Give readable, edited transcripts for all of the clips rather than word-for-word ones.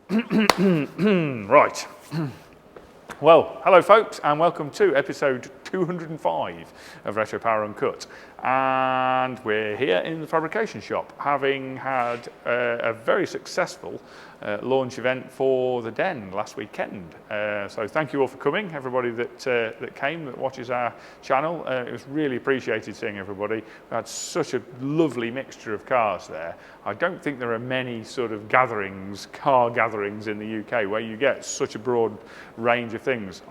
Right. Well, hello folks, and welcome to episode 205 of Retro Power Uncut. And we're here in the fabrication shop, having had a very successful launch event for the Den last weekend. So thank you all for coming, everybody that came, that watches our channel. It was really appreciated seeing everybody. We had such a lovely mixture of cars there. I don't think there are many sort of car gatherings in the UK where you get such a broad range of things.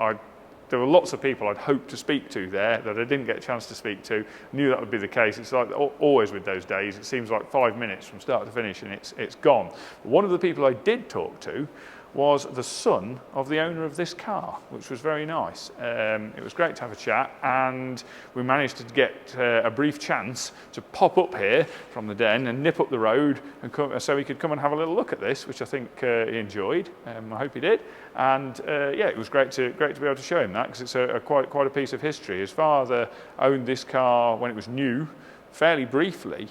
There were lots of people I'd hoped to speak to there that I didn't get a chance to speak to. Knew that would be the case. It's like always with those days. It seems like 5 minutes from start to finish and it's gone. But one of the people I did talk to was the son of the owner of this car, which was very nice. It was great to have a chat, and we managed to get a brief chance to pop up here from the Den and nip up the road and come, so he could come and have a little look at this, which I think he enjoyed. I hope he did. And yeah, it was great to be able to show him that, because it's quite a piece of history. His father owned this car when it was new, fairly briefly.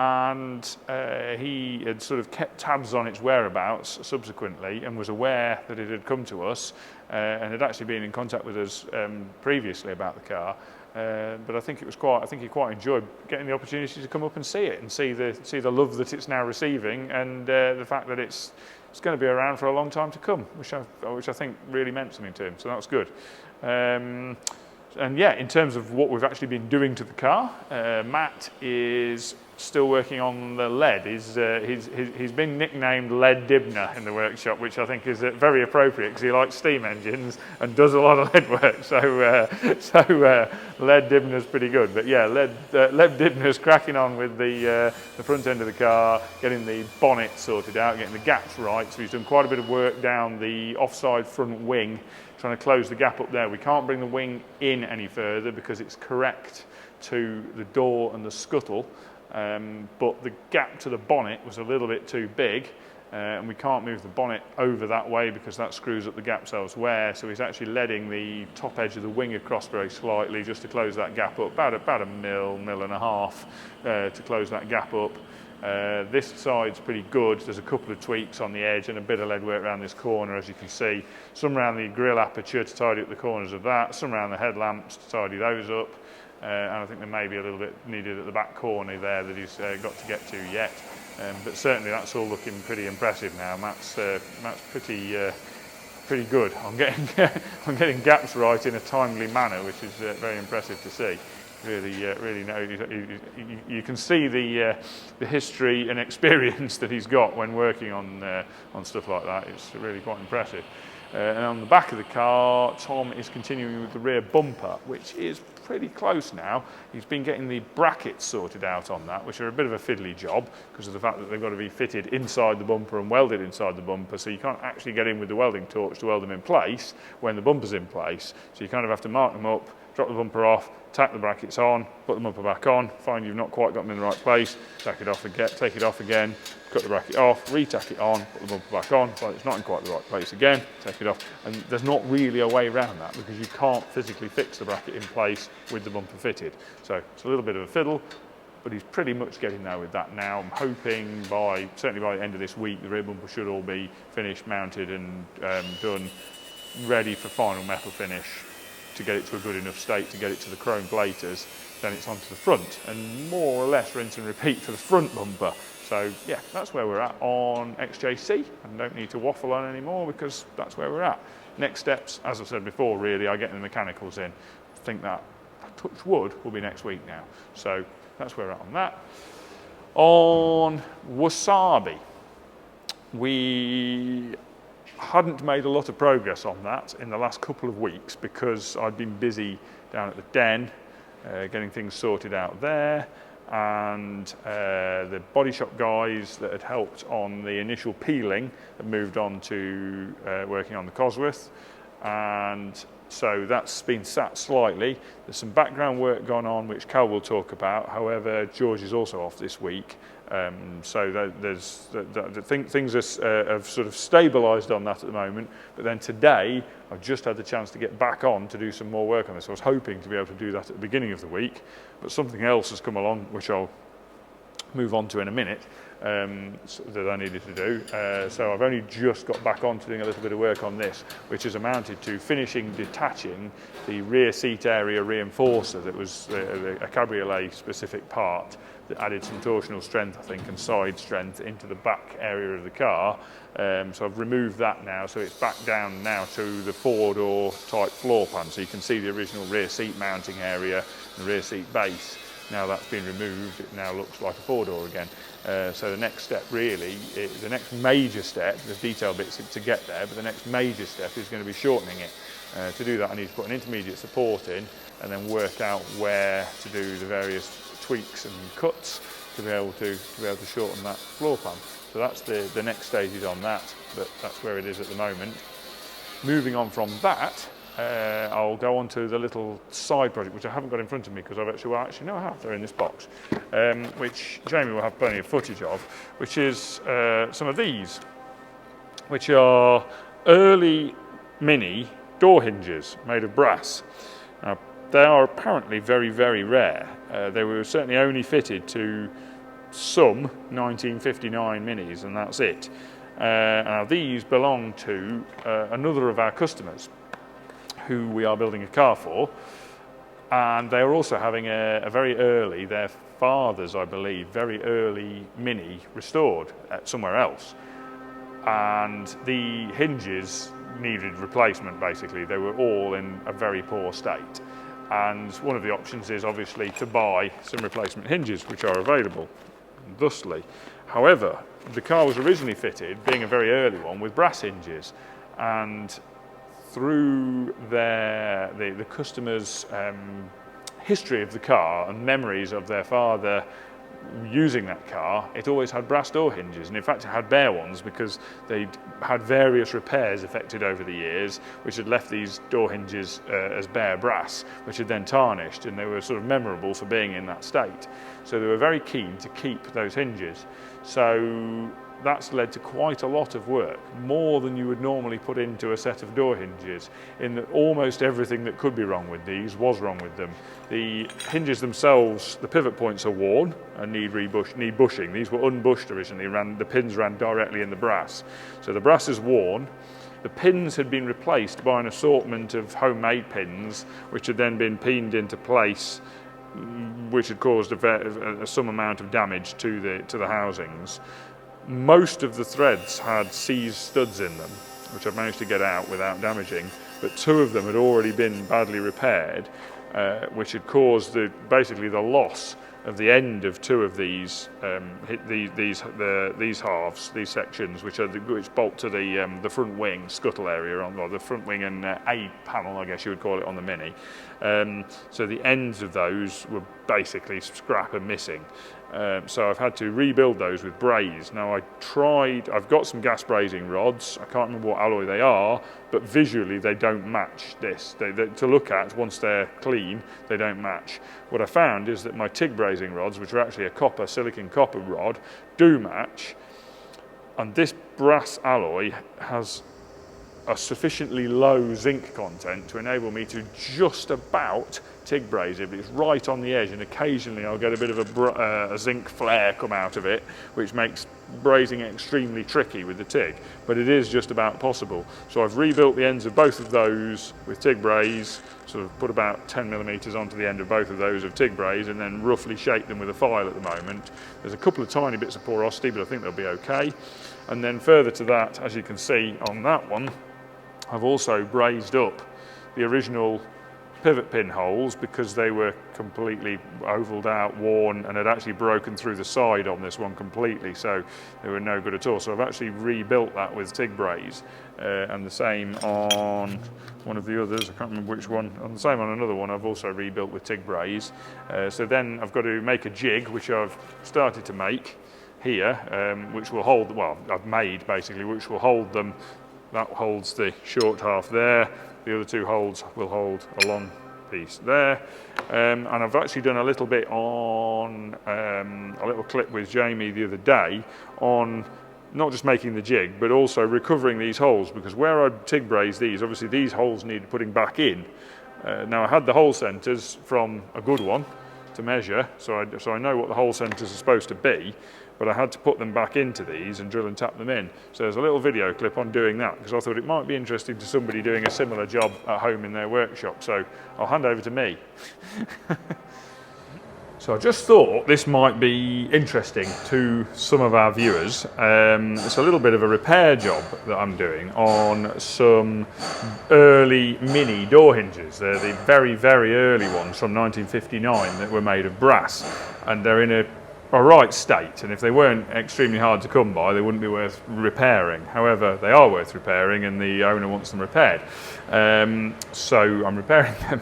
And he had sort of kept tabs on its whereabouts subsequently and was aware that it had come to us and had actually been in contact with us previously about the car. But I think he quite enjoyed getting the opportunity to come up and see it and see the love that it's now receiving, and the fact that it's going to be around for a long time to come, which I think really meant something to him. So that was good. And yeah, in terms of what we've actually been doing to the car, Matt is still working on the lead. He's been nicknamed Lead Dibner in the workshop, which I think is very appropriate because he likes steam engines and does a lot of lead work. So Lead Dibner's pretty good. But yeah, Lead Dibner's cracking on with the front end of the car, getting the bonnet sorted out, getting the gaps right. So he's done quite a bit of work down the offside front wing, trying to close the gap up there. We can't bring the wing in any further because it's correct to the door and the scuttle. But the gap to the bonnet was a little bit too big, and we can't move the bonnet over that way because that screws up the gaps elsewhere. So he's actually leading the top edge of the wing across very slightly just to close that gap up, about a mil and a half to close that gap up. This side's pretty good. There's a couple of tweaks on the edge and a bit of lead work around this corner, as you can see. Some around the grille aperture to tidy up the corners of that, some around the headlamps to tidy those up. And I think there may be a little bit needed at the back corner there that he's got to get to yet. But certainly that's all looking pretty impressive now. Matt's pretty good on getting gaps right in a timely manner, which is very impressive to see. Really you can see the history and experience that he's got when working on stuff like that. It's really quite impressive. And on the back of the car, Tom is continuing with the rear bumper, which is pretty close now. He's been getting the brackets sorted out on that, which are a bit of a fiddly job because of the fact that they've got to be fitted inside the bumper and welded inside the bumper, so you can't actually get in with the welding torch to weld them in place when the bumper's in place. So you kind of have to mark them up, drop the bumper off, tack the brackets on, put the bumper back on, find you've not quite got them in the right place, take it off again, cut the bracket off, re-tack it on, put the bumper back on, find it's not in quite the right place again, take it off. And there's not really a way around that because you can't physically fix the bracket in place with the bumper fitted. So it's a little bit of a fiddle, but he's pretty much getting there with that now. I'm hoping certainly by the end of this week, the rear bumper should all be finished, mounted and done, ready for final metal finish, to get it to a good enough state to get it to the chrome blaters. Then it's onto the front and more or less rinse and repeat for the front bumper. So yeah, that's where we're at on XJC. I don't need to waffle on anymore because that's where we're at. Next steps, as I've said before, really, I get the mechanicals in. I think that, touch wood, will be next week now. So that's where we're at on that. On Wasabi, we hadn't made a lot of progress on that in the last couple of weeks because I'd been busy down at the Den getting things sorted out there, and the body shop guys that had helped on the initial peeling had moved on to working on the Cosworth, and so that's been sat slightly. There's some background work gone on which Cal will talk about. However, George is also off this week, so things have sort of stabilised on that at the moment. But then today, I've just had the chance to get back on to do some more work on this. I was hoping to be able to do that at the beginning of the week, but something else has come along, which I'll move on to in a minute, that I needed to do. So I've only just got back on to doing a little bit of work on this, which has amounted to finishing detaching the rear seat area reinforcer that was a cabriolet specific part that added some torsional strength, I think, and side strength into the back area of the car. So I've removed that now, so it's back down now to the four-door type floor pan. So you can see the original rear seat mounting area and the rear seat base. Now that's been removed, it now looks like a four-door again. So the next step really, the next major step, there's detail bits to get there, but the next major step is going to be shortening it. To do that I need to put an intermediate support in and then work out where to do the various tweaks and cuts to be able to shorten that floor pan. So that's the next stages on that, but that's where it is at the moment. Moving on from that, I'll go on to the little side project, which I haven't got in front of me because I have, they're in this box, which Jamie will have plenty of footage of, which is some of these, which are early mini door hinges made of brass. Now, they are apparently very, very rare. They were certainly only fitted to some 1959 minis, and that's it. Now, these belong to another of our customers who we are building a car for, and they are also having a very early, their father's, I believe, very early Mini restored somewhere else. And the hinges needed replacement, basically. They were all in a very poor state. And one of the options is obviously to buy some replacement hinges, which are available thusly. However, the car was originally fitted, being a very early one, with brass hinges, and through the customer's history of the car and memories of their father using that car, it always had brass door hinges, and in fact it had bare ones because they'd had various repairs effected over the years which had left these door hinges as bare brass, which had then tarnished, and they were sort of memorable for being in that state. So they were very keen to keep those hinges. So that's led to quite a lot of work, more than you would normally put into a set of door hinges, in that almost everything that could be wrong with these was wrong with them. The hinges themselves, the pivot points are worn and need bushing. These were unbushed originally, the pins ran directly in the brass. So the brass is worn. The pins had been replaced by an assortment of homemade pins, which had then been pinned into place, which had caused some amount of damage to the housings. Most of the threads had seized studs in them, which I've managed to get out without damaging, but two of them had already been badly repaired, which had caused basically the loss of the end of two of these halves, these sections, which bolt to the front wing scuttle area, or the front wing and A panel, I guess you would call it, on the Mini. So the ends of those were basically scrap and missing. So I've had to rebuild those with braze. Now I've got some gas brazing rods. I can't remember what alloy they are, but visually they don't match this. To look at, once they're clean, they don't match. What I found is that my TIG brazing rods, which are actually a silicon copper rod, do match. And this brass alloy has a sufficiently low zinc content to enable me to just about TIG braze it, but it's right on the edge, and occasionally I'll get a bit of a zinc flare come out of it, which makes brazing extremely tricky with the TIG, but it is just about possible. So I've rebuilt the ends of both of those with TIG braze, sort of put about 10 millimeters onto the end of both of those of TIG braze, and then roughly shape them with a file at the moment. There's a couple of tiny bits of porosity, but I think they'll be okay. And then further to that, as you can see on that one, I've also brazed up the original pivot pin holes because they were completely ovalled out, worn, and had actually broken through the side on this one completely, so they were no good at all. So I've actually rebuilt that with TIG braze, and the same on one of the others, I can't remember which one, and the same on another one I've also rebuilt with TIG braze. So then I've got to make a jig, which I've started to make here, which will hold, well, I've made basically, which will hold them. That holds the short half there. The other two holds will hold a long piece there. And I've actually done a little bit on a little clip with Jamie the other day on not just making the jig, but also recovering these holes, because where I TIG braze these, obviously these holes need putting back in. Now I had the hole centers from a good one to measure, so I know what the hole centres are supposed to be, but I had to put them back into these and drill and tap them in. So there's a little video clip on doing that, because I thought it might be interesting to somebody doing a similar job at home in their workshop. So I'll hand over to me. So I just thought this might be interesting to some of our viewers. It's a little bit of a repair job that I'm doing on some early mini door hinges. They're the very, very early ones from 1959 that were made of brass, and they're in a right state, and if they weren't extremely hard to come by, they wouldn't be worth repairing. However, they are worth repairing, and the owner wants them repaired. So I'm repairing them.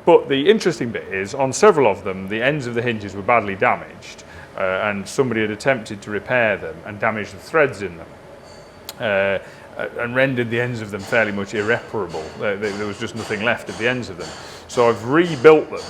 But the interesting bit is, on several of them, the ends of the hinges were badly damaged, and somebody had attempted to repair them and damaged the threads in them, and rendered the ends of them fairly much irreparable. There was just nothing left of the ends of them. So I've rebuilt them.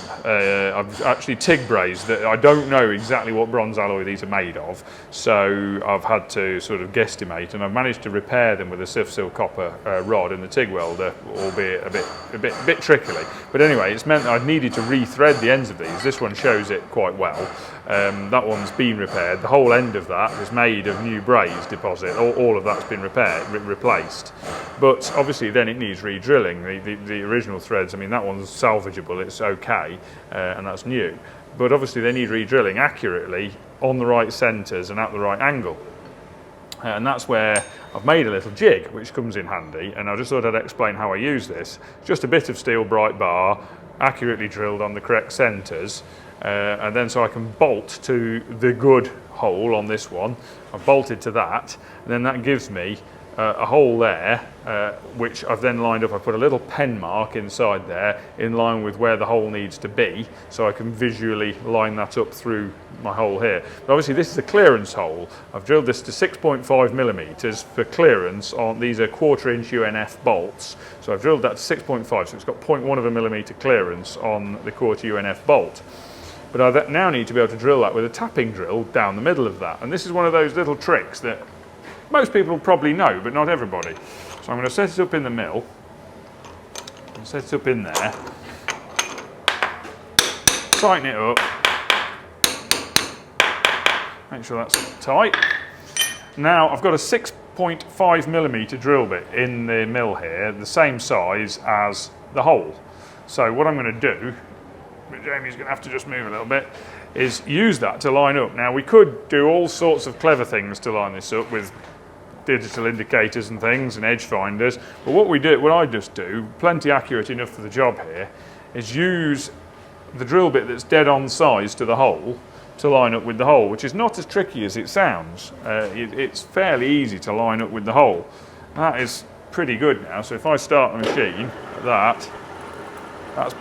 I've actually TIG brazed. I don't know exactly what bronze alloy these are made of, so I've had to sort of guesstimate, and I've managed to repair them with a Sifsil copper rod in the TIG welder, albeit a bit trickily. But anyway, it's meant that I needed to rethread the ends of these. This one shows it quite well. That one's been repaired. The whole end of that was made of new braze deposit. All of that's been replaced. But obviously then it needs re-drilling. The original threads, I mean, that one's salvageable, it's okay, and that's new. But obviously they need re-drilling accurately on the right centres and at the right angle. And that's where I've made a little jig, which comes in handy, and I just thought I'd explain how I use this. Just a bit of steel bright bar, accurately drilled on the correct centres, and then so I can bolt to the good hole on this one. I've bolted to that, and then that gives me a hole there, which I've then lined up. I put a little pen mark inside there in line with where the hole needs to be, so I can visually line that up through my hole here. But obviously this is a clearance hole. I've drilled this to 6.5 millimeters for clearance on, these are 1/4 inch UNF bolts. So I've drilled that to 6.5, so it's got 0.1 of a millimeter clearance on the 1/4 UNF bolt. But I now need to be able to drill that with a tapping drill down the middle of that. And this is one of those little tricks that most people will probably know, but not everybody. So I'm going to set it up in the mill, and set it up in there, tighten it up, make sure that's tight. Now I've got a 6.5 millimeter drill bit in the mill here, the same size as the hole. So what I'm going to do, but Jamie's going to have to just move a little bit, is use that to line up. Now we could do all sorts of clever things to line this up with digital indicators and things and edge finders, but what I just do, plenty accurate enough for the job here, is use the drill bit that's dead on size to the hole to line up with the hole, which is not as tricky as it sounds. It's fairly easy to line up with the hole. That is pretty good now. So if I start the machine at that's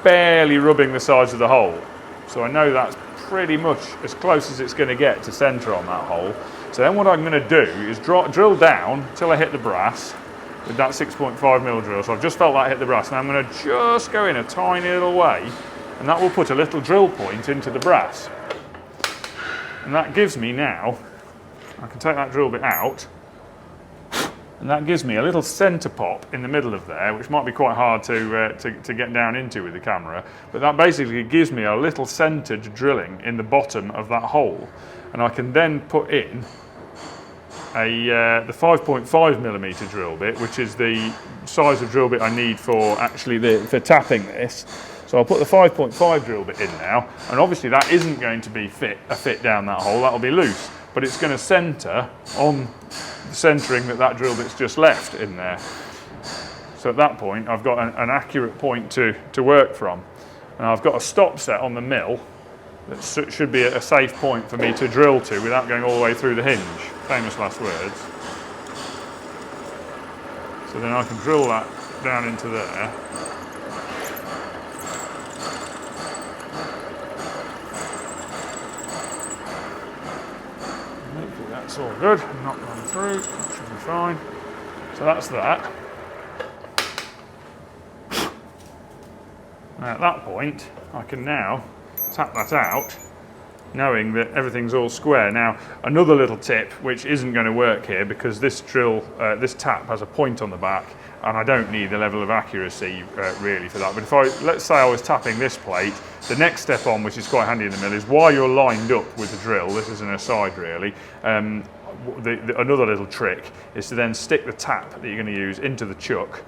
barely rubbing the sides of the hole. So I know that's pretty much as close as it's going to get to centre on that hole. So then what I'm going to do is drill down till I hit the brass with that 6.5 mil drill. So I've just felt that hit the brass. Now I'm going to just go in a tiny little way, and that will put a little drill point into the brass. And that gives me now, I can take that drill bit out, and that gives me a little centre pop in the middle of there, which might be quite hard to get down into with the camera, but that basically gives me a little centred drilling in the bottom of that hole. And I can then put in the 5.5 millimeter drill bit, which is the size of drill bit I need for actually for tapping this. So I'll put the 5.5 drill bit in now, and obviously that isn't going to be a fit down that hole, that'll be loose, but it's going to centre on the centering that drill bit's just left in there. So at that point I've got an accurate point to work from, and I've got a stop set on the mill that should be a safe point for me to drill to without going all the way through the hinge. Famous last words. So then I can drill that down into there. Hopefully that's all good, not gone through, that should be fine. So that's that. Now at that point I can now tap that out knowing that everything's all square. Now, another little tip, which isn't going to work here because this drill, this tap has a point on the back, and I don't need the level of accuracy really for that. But if let's say I was tapping this plate, the next step on, which is quite handy in the mill, is while you're lined up with the drill, this is an aside really, another little trick is to then stick the tap that you're going to use into the chuck,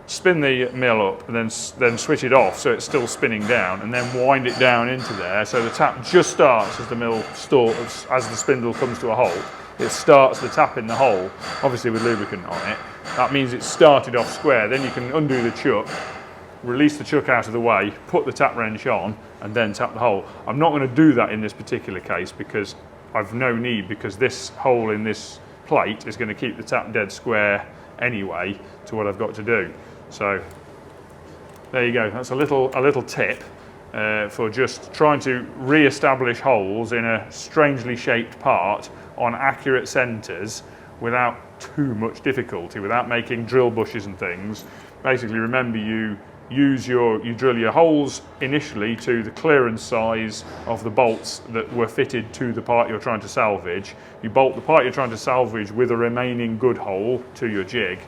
spin the mill up, and then switch it off so it's still spinning down, and then wind it down into there so the tap just starts as the mill stalls, as the spindle comes to a halt. It starts the tap in the hole, obviously with lubricant on it. That means it's started off square. Then you can undo the chuck, release the chuck out of the way, put the tap wrench on, and then tap the hole. I'm not going to do that in this particular case because I've no need, because this hole in this plate is going to keep the tap dead square anyway to what I've got to do. So there you go. That's a little tip for just trying to re-establish holes in a strangely shaped part on accurate centres without too much difficulty, without making drill bushes and things. Basically, remember, you drill your holes initially to the clearance size of the bolts that were fitted to the part you're trying to salvage. You bolt the part you're trying to salvage with a remaining good hole to your jig.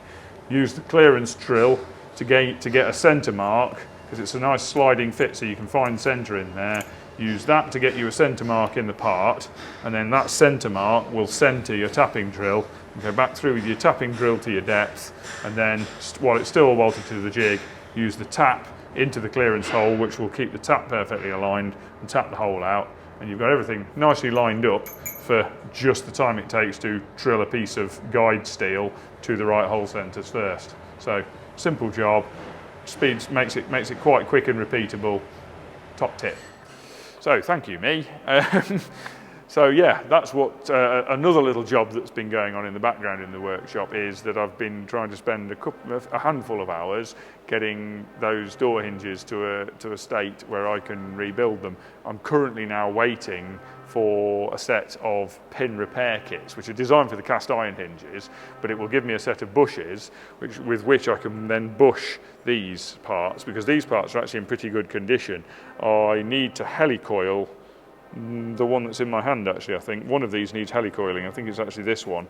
Use the clearance drill to get a centre mark, because it's a nice sliding fit so you can find centre in there. Use that to get you a centre mark in the part, and then that centre mark will centre your tapping drill. And go back through with your tapping drill to your depth, and then while it's still bolted to the jig, use the tap into the clearance hole, which will keep the tap perfectly aligned, and tap the hole out, and you've got everything nicely lined up for just the time it takes to drill a piece of guide steel to the right hole centres first. So simple job, speeds makes it quite quick and repeatable. Top tip. So thank you, me. So yeah, that's what another little job that's been going on in the background in the workshop is that I've been trying to spend a handful of hours getting those door hinges to a state where I can rebuild them. I'm currently now waiting for a set of pin repair kits, which are designed for the cast iron hinges, but it will give me a set of bushes with which I can then bush these parts, because these parts are actually in pretty good condition. I need to helicoil the one that's in my hand, actually. I think one of these needs helicoiling. I think it's actually this one.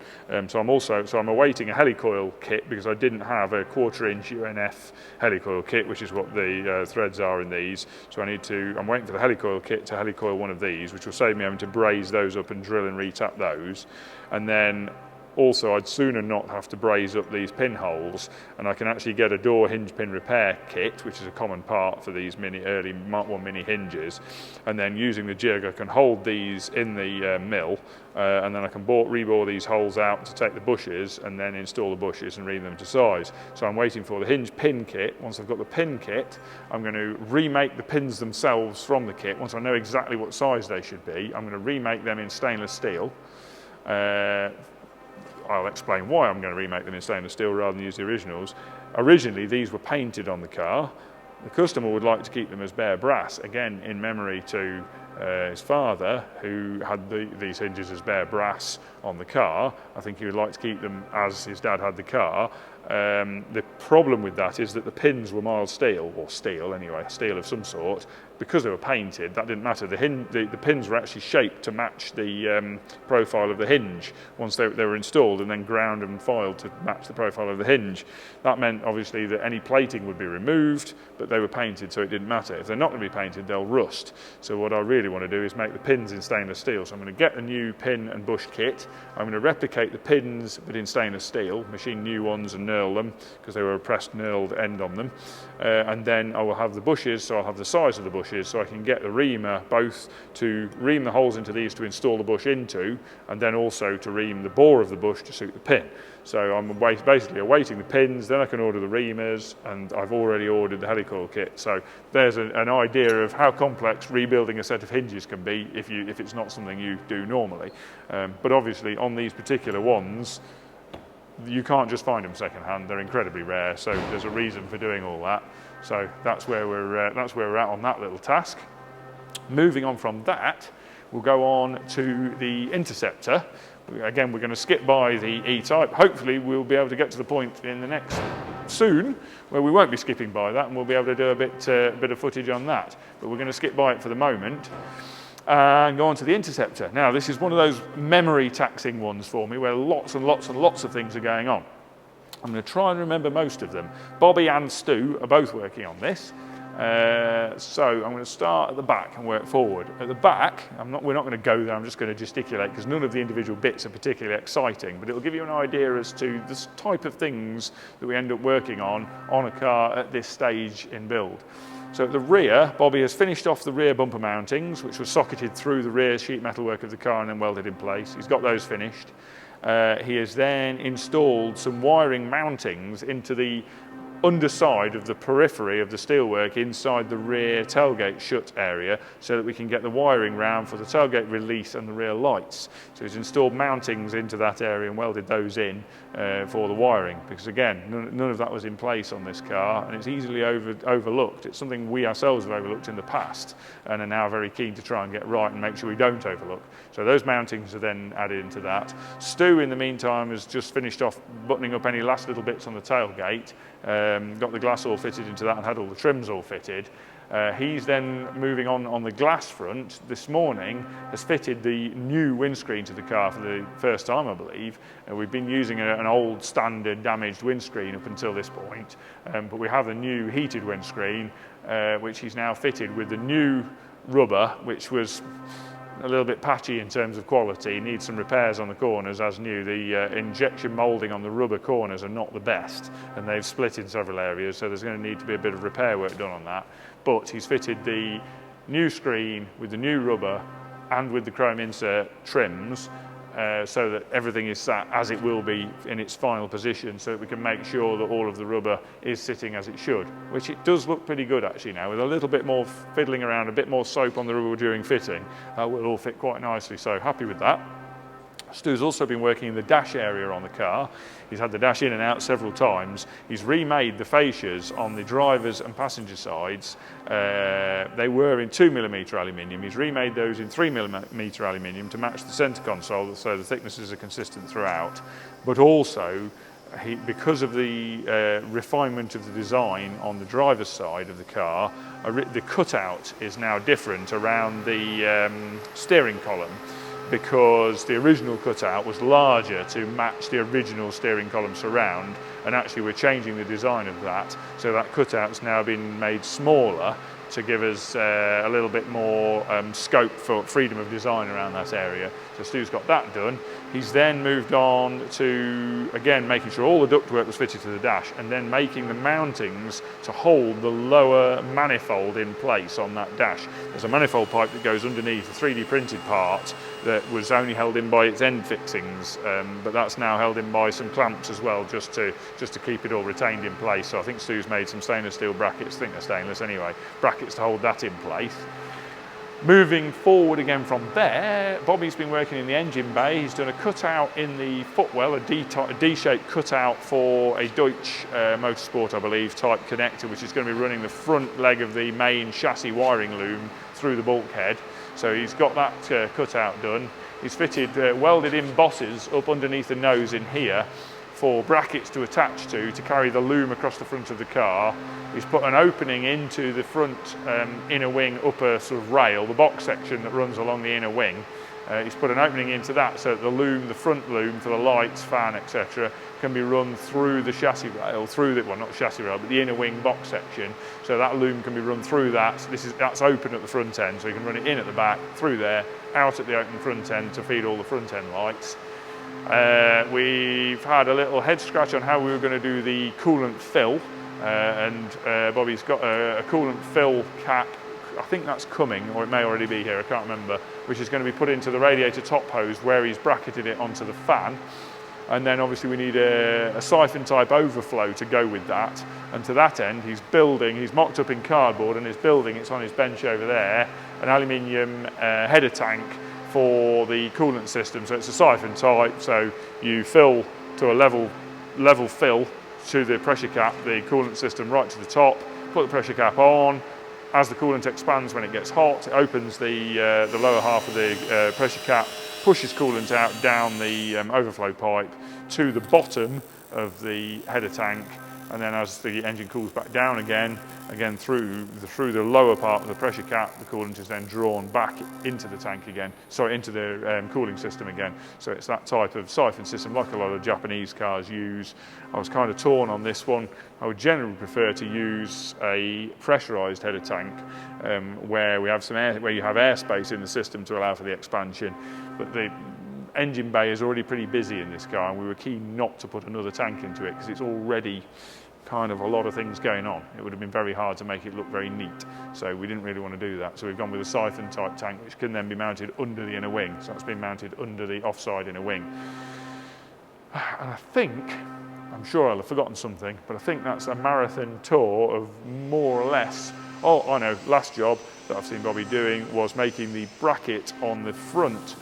So I'm awaiting a helicoil kit, because I didn't have a 1/4 inch UNF helicoil kit, which is what the threads are in these. So I'm waiting for the helicoil kit to helicoil one of these, which will save me having to braze those up and drill and retap those. And then also, I'd sooner not have to braze up these pinholes, and I can actually get a door hinge pin repair kit, which is a common part for these early Mark 1 mini hinges, and then using the jig I can hold these in the mill, and then I can rebore these holes out to take the bushes and then install the bushes and ream them to size. So I'm waiting for the hinge pin kit. Once I've got the pin kit, I'm going to remake the pins themselves from the kit. Once I know exactly what size they should be, I'm going to remake them in stainless steel. I'll explain why I'm going to remake them in stainless steel rather than use the originals. Originally, these were painted on the car. The customer would like to keep them as bare brass, again in memory to his father, who had these hinges as bare brass on the car. I think he would like to keep them as his dad had the car. The problem with that is that the pins were mild steel, or steel anyway, steel of some sort. Because they were painted, that didn't matter. The pins were actually shaped to match the profile of the hinge once they were installed, and then ground and filed to match the profile of the hinge. That meant obviously that any plating would be removed, but they were painted, so it didn't matter. If they're not going to be painted, they'll rust. So what I really want to do is make the pins in stainless steel. So I'm going to get a new pin and bush kit. I'm going to replicate the pins but in stainless steel, machine new ones and knurl them, because they were a pressed knurled end on them, and then I will have the bushes, so I'll have the size of the bushes, so I can get the reamer both to ream the holes into these to install the bush into, and then also to ream the bore of the bush to suit the pin. So I'm basically awaiting the pins, then I can order the reamers, and I've already ordered the helicoil kit. So there's an idea of how complex rebuilding a set of hinges can be if it's not something you do normally. But obviously on these particular ones, you can't just find them second-hand. They're incredibly rare, so there's a reason for doing all that. So that's where we're at on that little task. Moving on from that, we'll go on to the Interceptor. Again, we're going to skip by the E-Type. Hopefully we'll be able to get to the point in the next soon where we won't be skipping by that, and we'll be able to do a bit of footage on that. But we're going to skip by it for the moment. and go on to the Interceptor. Now, this is one of those memory taxing ones for me where lots and lots and lots of things are going on. I'm going to try and remember most of them. Bobby and Stu are both working on this. So I'm going to start at the back and work forward. At the back, we're not going to go there, I'm just going to gesticulate because none of the individual bits are particularly exciting, but it'll give you an idea as to the type of things that we end up working on a car at this stage in build. So at the rear, Bobby has finished off the rear bumper mountings, which were socketed through the rear sheet metal work of the car and then welded in place. He's got those finished. He has then installed some wiring mountings into the underside of the periphery of the steelwork inside the rear tailgate shut area so that we can get the wiring round for the tailgate release and the rear lights. So he's installed mountings into that area and welded those in for the wiring, because again, none of that was in place on this car and it's easily overlooked. It's something we ourselves have overlooked in the past and are now very keen to try and get right and make sure we don't overlook. So those mountings are then added into that. Stu, in the meantime, has just finished off buttoning up any last little bits on the tailgate. Got the glass all fitted into that and had all the trims all fitted. He's then moving on the glass front. This morning has fitted the new windscreen to the car for the first time, I believe. We've been using an old standard damaged windscreen up until this point, but we have a new heated windscreen which he's now fitted with the new rubber, which was a little bit patchy in terms of quality, needs some repairs on the corners as new. The injection moulding on the rubber corners are not the best and they've split in several areas, so there's going to need to be a bit of repair work done on that. But he's fitted the new screen with the new rubber and with the chrome insert trims so that everything is sat as it will be in its final position, so that we can make sure that all of the rubber is sitting as it should, which it does look pretty good actually now. With a little bit more fiddling around, a bit more soap on the rubber during fitting, will all fit quite nicely, so happy with that. Stu's also been working in the dash area on the car. He's had the dash in and out several times. He's remade the fascias on the driver's and passenger sides. They were in 2mm aluminium. He's remade those in 3mm aluminium to match the centre console, so the thicknesses are consistent throughout. But also, because of the refinement of the design on the driver's side of the car, the cutout is now different around the steering column, because the original cutout was larger to match the original steering column surround, and actually we're changing the design of that, so that cutout's now been made smaller to give us a little bit more scope for freedom of design around that area. So Stu's got that done. He's then moved on to, again, making sure all the ductwork was fitted to the dash and then making the mountings to hold the lower manifold in place on that dash. There's a manifold pipe that goes underneath the 3D printed part that was only held in by its end fixings, but that's now held in by some clamps as well, just to keep it all retained in place. So I think Stu's made some stainless steel brackets, I think they're stainless anyway, brackets to hold that in place. Moving forward again from there, Bobby's been working in the engine bay. He's done a cutout in the footwell, a D-shaped cutout for a Deutsch Motorsport, I believe, type connector, which is going to be running the front leg of the main chassis wiring loom through the bulkhead. So he's got that cutout done. He's fitted welded in bosses up underneath the nose in here for brackets to attach to carry the loom across the front of the car. He's put an opening into the front inner wing upper sort of rail, the box section that runs along the inner wing. He's put an opening into that so that the loom, the front loom for the lights, fan, etc., can be run through the chassis rail, well, not chassis rail, but the inner wing box section. So that loom can be run through that. So that's open at the front end, so you can run it in at the back, through there, out at the open front end to feed all the front end lights. We've had a little head scratch on how we were going to do the coolant fill, and Bobby's got a coolant fill cap. I think that's coming, or it may already be here, I can't remember, which is going to be put into the radiator top hose where he's bracketed it onto the fan. And then obviously we need a siphon type overflow to go with that. And to that end, he's mocked up in cardboard and is building, it's on his bench over there, an aluminium header tank for the coolant system. So it's a siphon type, so you fill to a level fill to the pressure cap, the coolant system right to the top, put the pressure cap on. As the coolant expands when it gets hot, it opens the lower half of the pressure cap, pushes coolant out down the overflow pipe to the bottom of the header tank, and then as the engine cools back down again through the lower part of the pressure cap, the coolant is then drawn back into the tank again, sorry, into the cooling system again. So it's that type of siphon system like a lot of Japanese cars use. I was kind of torn on this one. I would generally prefer to use a pressurized header tank where we have some air, where you have airspace in the system to allow for the expansion, but the engine bay is already pretty busy in this car, and we were keen not to put another tank into it because it's already kind of a lot of things going on. It would have been very hard to make it look very neat, so we didn't really want to do that. So we've gone with a siphon type tank, which can then be mounted under the inner wing. So it's been mounted under the offside inner wing. And I think, I'm sure I'll have forgotten something, but I think that's a marathon tour of more or less. Oh, I know, last job that I've seen Bobby doing was making the bracket on the front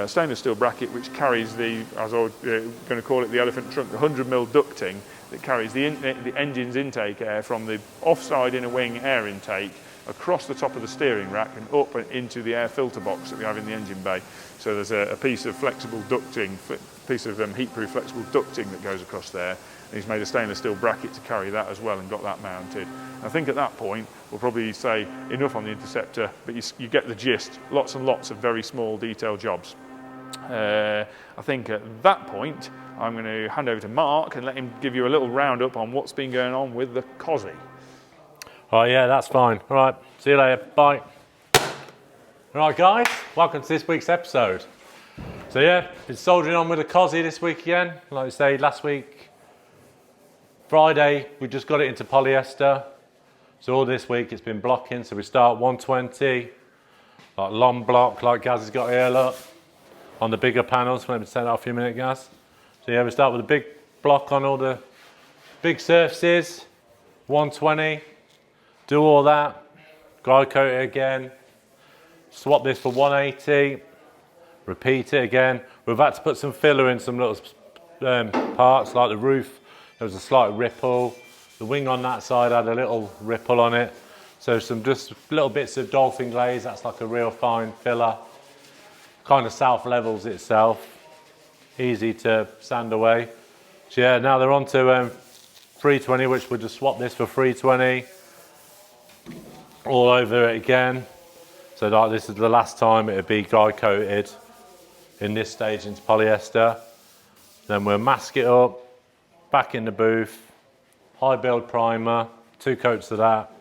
stainless steel bracket, which carries the, as I was going to call it, the elephant trunk, the 100mm ducting that carries the engine's intake air from the offside inner wing air intake across the top of the steering rack and up and into the air filter box that we have in the engine bay. So there's a piece of flexible ducting, piece of heat-proof flexible ducting that goes across there. And he's made a stainless steel bracket to carry that as well and got that mounted. I think at that point we'll probably say enough on the Interceptor, but you get the gist. Lots and lots of very small detail jobs. I think at that point I'm going to hand over to Mark and let him give you a little roundup on what's been going on with the Cosy. Oh yeah, that's fine. All right, see you later. Bye. All right, guys, welcome to this week's episode. So yeah, been soldiering on with the Cosy this week again. Like I say, last week, Friday, we just got it into polyester. So all this week it's been blocking. So we start 120, like long block, like Gaz has got here, look, on the bigger panels. Let me turn that off for a minute, Gaz. So yeah, we start with a big block on all the big surfaces, 120, do all that, guide coat it again, swap this for 180, repeat it again. We've had to put some filler in some little parts, like the roof. There was a slight ripple. The wing on that side had a little ripple on it. So some just little bits of dolphin glaze, that's like a real fine filler. Kind of self-levels itself. Easy to sand away. So yeah, now they're on to 320, which we'll just swap this for 320. All over it again. So like this is the last time it would be guide coated in this stage into polyester. Then we'll mask it up, back in the booth, high build primer, 2 coats of that,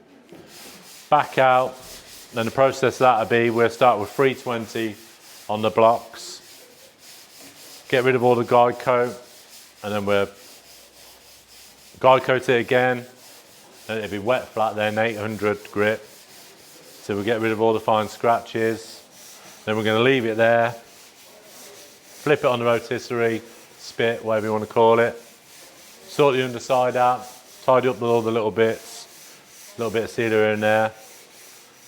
back out. Then the process of that would be, we'll start with 320 on the blocks, get rid of all the guide coat, and then we'll guide coat it again, and it'll be wet flat then, 800 grit. So we'll get rid of all the fine scratches. Then we're going to leave it there, flip it on the rotisserie, spit, whatever you want to call it, sort the underside out, tidy up with all the little bits, a little bit of sealer in there.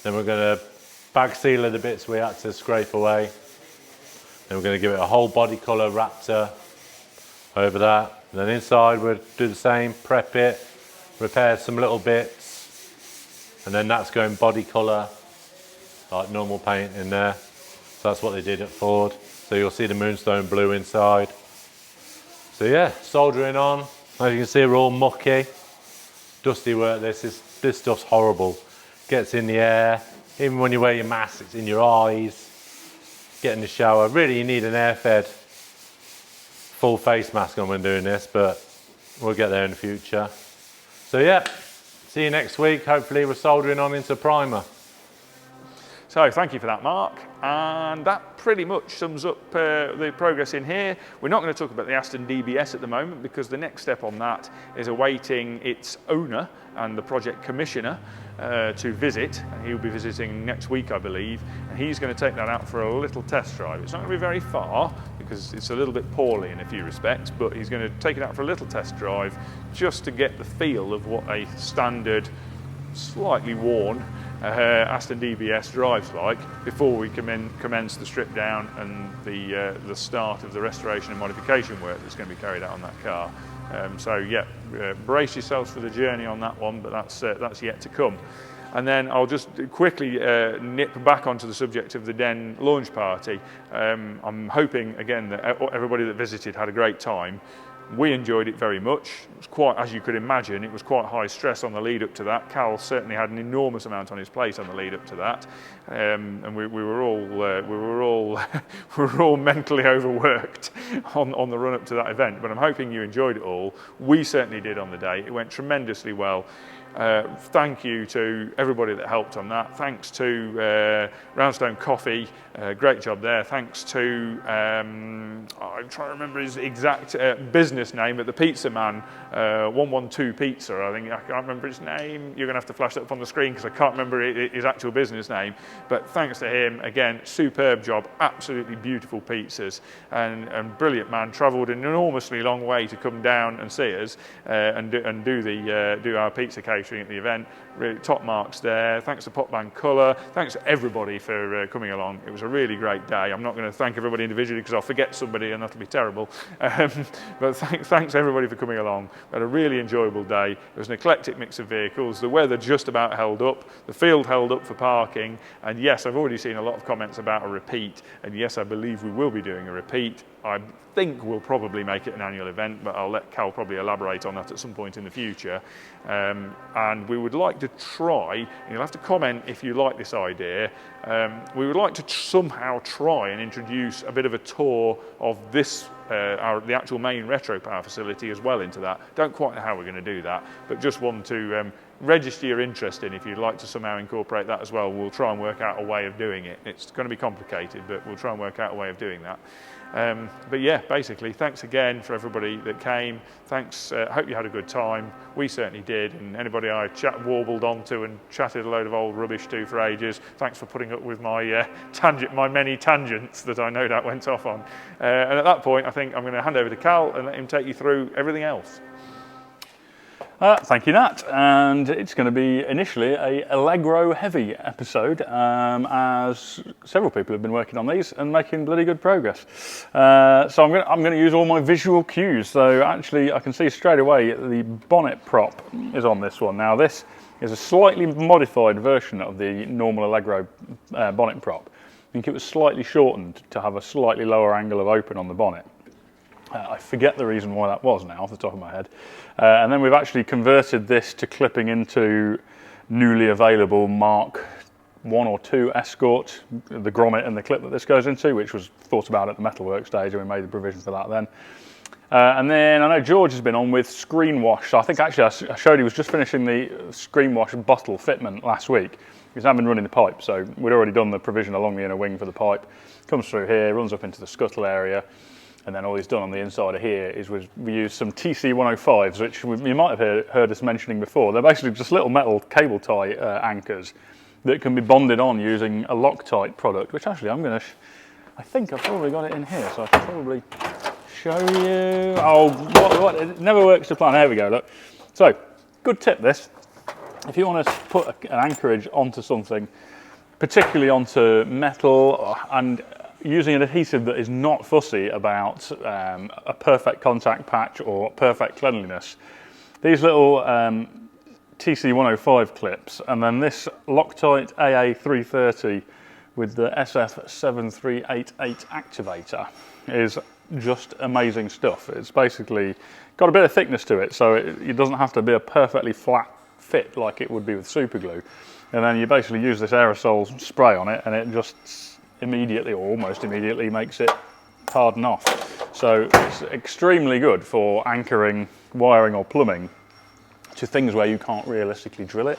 Then we're going to bag sealer the bits we had to scrape away. Then we're going to give it a whole body colour Raptor over that. And then inside we'll do the same, prep it, repair some little bits, and then that's going body colour, like normal paint in there. So that's what they did at Ford. So you'll see the Moonstone blue inside. So yeah, soldering on. As you can see, we're all mucky. Dusty work, this stuff's horrible. Gets in the air, even when you wear your mask, it's in your eyes. Get in the shower. Really, you need an air-fed full face mask on when doing this, but we'll get there in the future. So yeah, see you next week. Hopefully we're soldering on into primer. So thank you for that, Mark. And that pretty much sums up the progress in here. We're not going to talk about the Aston DBS at the moment because the next step on that is awaiting its owner and the project commissioner to visit. And he'll be visiting next week, I believe. And he's going to take that out for a little test drive. It's not going to be very far because it's a little bit poorly in a few respects, but he's going to take it out for a little test drive just to get the feel of what a standard, slightly worn Aston DBS drives like before we commence the strip down and the start of the restoration and modification work that's going to be carried out on that car. So yeah, brace yourselves for the journey on that one, but that's yet to come. And then I'll just quickly nip back onto the subject of the Den launch party. I'm hoping again that everybody that visited had a great time. We enjoyed it very much. It was quite, as you could imagine, it was quite high stress on the lead up to that. Cal certainly had an enormous amount on his plate on the lead up to that, and we were all we were all mentally overworked on the run up to that event. But I'm hoping you enjoyed it all. We certainly did on the day. It went tremendously well. Thank you to everybody that helped on that. Thanks to Roundstone Coffee, great job there. Thanks to, I'm trying to remember his exact business name, but the pizza man, 112 Pizza, I think. I can't remember his name. You're going to have to flash that up on the screen because I can't remember his actual business name. But thanks to him, again, superb job, absolutely beautiful pizzas, and brilliant man. Travelled an enormously long way to come down and see us and do our pizza catering at the event. Really top marks there. Thanks to Popman Colour. Thanks to everybody for coming along. It was a really great day. I'm not going to thank everybody individually because I'll forget somebody and that'll be terrible. But thanks everybody for coming along. We had a really enjoyable day. It was an eclectic mix of vehicles. The weather just about held up. The field held up for parking. And yes, I've already seen a lot of comments about a repeat. And yes, I believe we will be doing a repeat. I think we'll probably make it an annual event, but I'll let Cal probably elaborate on that at some point in the future. And we would like to try, and you'll have to comment if you like this idea, we would like to somehow try and introduce a bit of a tour of this, the actual main retro power facility as well into that. Don't quite know how we're going to do that, but just want to register your interest in if you'd like to somehow incorporate that as well. We'll try and work out a way of doing it. It's going to be complicated, but we'll try and work out a way of doing that. But yeah, basically, thanks again for everybody that came. Thanks. Hope you had a good time. We certainly did. And anybody I warbled onto and chatted a load of old rubbish to for ages, thanks for putting up with my my many tangents that I no doubt went off on. And at that point, I think I'm going to hand over to Cal and let him take you through everything else. Thank you, Nat. And it's going to be initially a Allegro heavy episode, as several people have been working on these and making bloody good progress. So I'm going to use all my visual cues. So actually, I can see straight away the bonnet prop is on this one. Now this is a slightly modified version of the normal Allegro bonnet prop. I think it was slightly shortened to have a slightly lower angle of open on the bonnet. I forget the reason why that was now off the top of my head. And then we've actually converted this to clipping into newly available Mark 1 or 2 Escort, the grommet and the clip that this goes into, which was thought about at the metalwork stage, and we made the provision for that then. And then I know George has been on with screen wash. So I think actually I showed he was just finishing the screen wash bottle fitment last week. He's now been running the pipe, so we'd already done the provision along the inner wing for the pipe. Comes through here, runs up into the scuttle area. And then all he's done on the inside of here is we used some TC105s, which you might have heard us mentioning before. They're basically just little metal cable tie anchors that can be bonded on using a Loctite product, which actually I think I've probably got it in here, so I can probably show you. Oh, what? It never works to plan. There we go, look. So, good tip this. If you want to put an anchorage onto something, particularly onto metal and using an adhesive that is not fussy about a perfect contact patch or perfect cleanliness. These little TC105 clips, and then this Loctite AA330 with the SF7388 activator is just amazing stuff. It's basically got a bit of thickness to it, so it doesn't have to be a perfectly flat fit like it would be with super glue. And then you basically use this aerosol spray on it, and it just immediately or almost immediately makes it harden off. So it's extremely good for anchoring wiring or plumbing to things where you can't realistically drill it.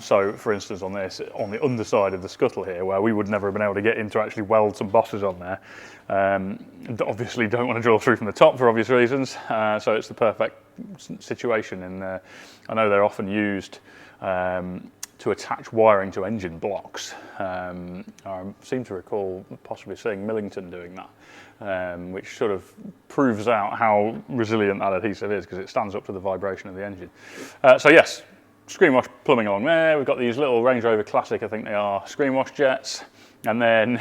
So for instance on this, on the underside of the scuttle here, where we would never have been able to get in to actually weld some bosses on there, obviously don't want to drill through from the top for obvious reasons, so it's the perfect situation. And I know they're often used to attach wiring to engine blocks. I seem to recall possibly seeing Millington doing that, which sort of proves out how resilient that adhesive is because it stands up to the vibration of the engine. So yes, screen wash plumbing along there. We've got these little Range Rover Classic, I think they are, screen wash jets. And then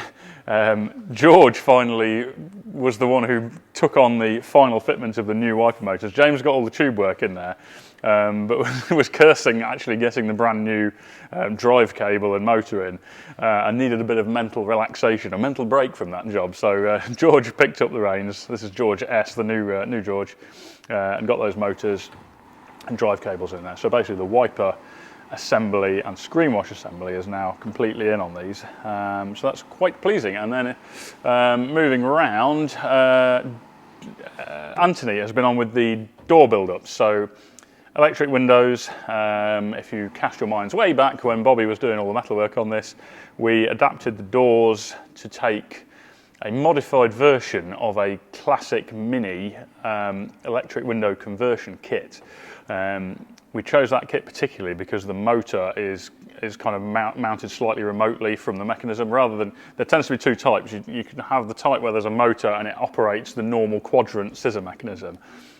George finally was the one who took on the final fitment of the new wiper motors. James got all the tube work in there, but was cursing actually getting the brand new drive cable and motor in, and needed a bit of mental relaxation, a mental break from that job. So George picked up the reins. This is George S, the new George, and got those motors and drive cables in there. So basically the wiper assembly and screen wash assembly is now completely in on these. So that's quite pleasing. And then moving around, Anthony has been on with the door build-up. So electric windows, if you cast your minds way back when Bobby was doing all the metalwork on this, we adapted the doors to take a modified version of a classic mini electric window conversion kit. We chose that kit particularly because the motor is kind of mounted slightly remotely from the mechanism, rather than, there tends to be two types. You can have the type where there's a motor and it operates the normal quadrant scissor mechanism,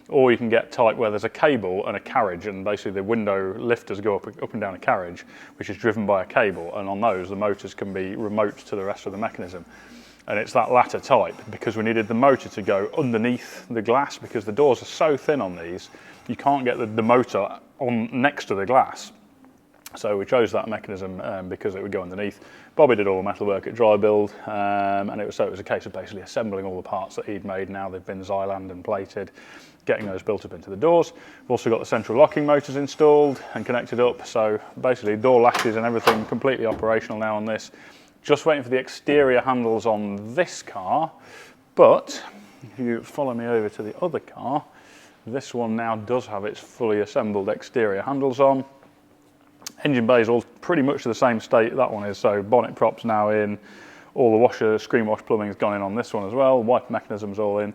or you can get type where there's a cable and a carriage, and basically the window lifters go up and down a carriage, which is driven by a cable, and on those the motors can be remote to the rest of the mechanism. And it's that latter type, because we needed the motor to go underneath the glass, because the doors are so thin on these, you can't get the motor on next to the glass. So we chose that mechanism because it would go underneath. Bobby did all the metal work at dry build, and it was a case of basically assembling all the parts that he'd made. Now they've been Xyland and plated, getting those built up into the doors. We've also got the central locking motors installed and connected up, so basically door latches and everything completely operational now on this. Just waiting for the exterior handles on this car, but if you follow me over to the other car, this one now does have its fully assembled exterior handles on. Engine bay is all pretty much the same state that one is, so bonnet props now in, all the washer, screen wash plumbing has gone in on this one as well, wiper mechanisms all in.